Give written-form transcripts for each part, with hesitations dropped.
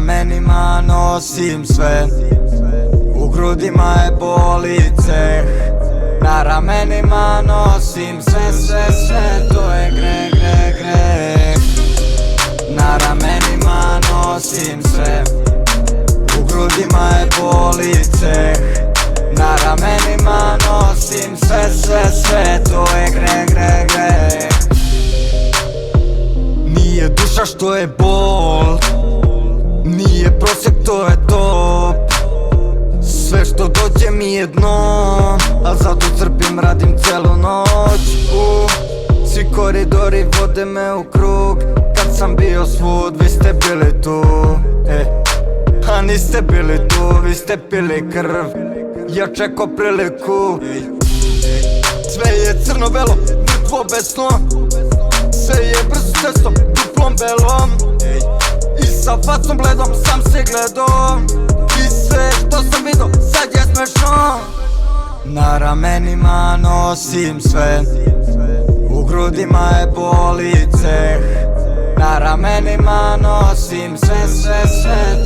ramenima nosim sve, u grudima je boli ceh. Na ramenima nosim sve, to je greh. Na ramenima nosim sve, u grudima je boli ceh. Na ramenima nosim sve, to je greh. Nije duša što je bol, nije prosjek, to je top. Sve što dođe mi je dno, a zato crpim, radim celu noć. Svi koridori vode me u krug, kad sam bio svud, vi ste bili tu. A niste bili tu, vi ste pili krv, ja čekao priliku. Sve je crno-belo, mrtvo besno, sve je brzo cestom, duplom belom. I sa facom bledom sam se gledao, i sve što sam vidio sad je smešno. Na ramenima nosim sve, u grudima je boli ceh. Na ramenima nosim sve,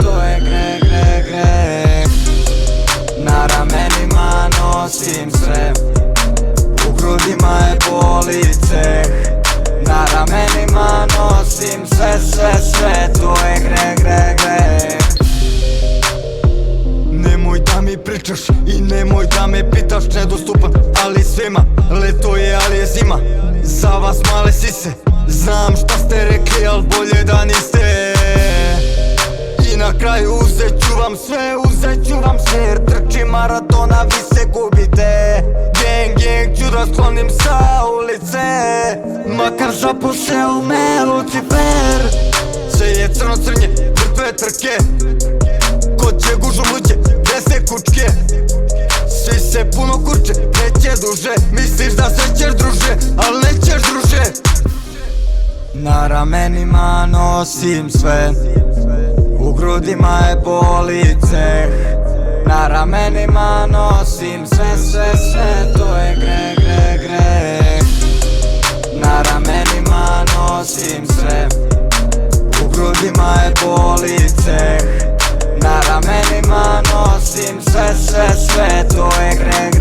to je greh. Na ramenima nosim sve, u grudima je boli ceh. Na ramenima nosim sve, to je greh. Nemoj da mi pričaš i nemoj da me pitaš, nedostupan ali svima. Leto je ali je zima, za vas male sise. Znam šta ste rekli, al bolje da niste. I na kraju uzet ću vam sve, jer trči maratona, vi se gubite. Gang ću da sklonim sa ulice, makar zaposeo me Lucifer. Sve je crno-crnje, mrtve trke, ko će gužu luđe, gde se kučke. Svi se puno kurče, neće duže. Misliš da se ćeš druže, al nećeš druže. Na ramenima nosim sve, u grudima je boli ceh. Na ramenima nosim sve, to je greh. Na ramenima nosim sve, u grudima je boli ceh. Na ramenima nosim sve, to je greh.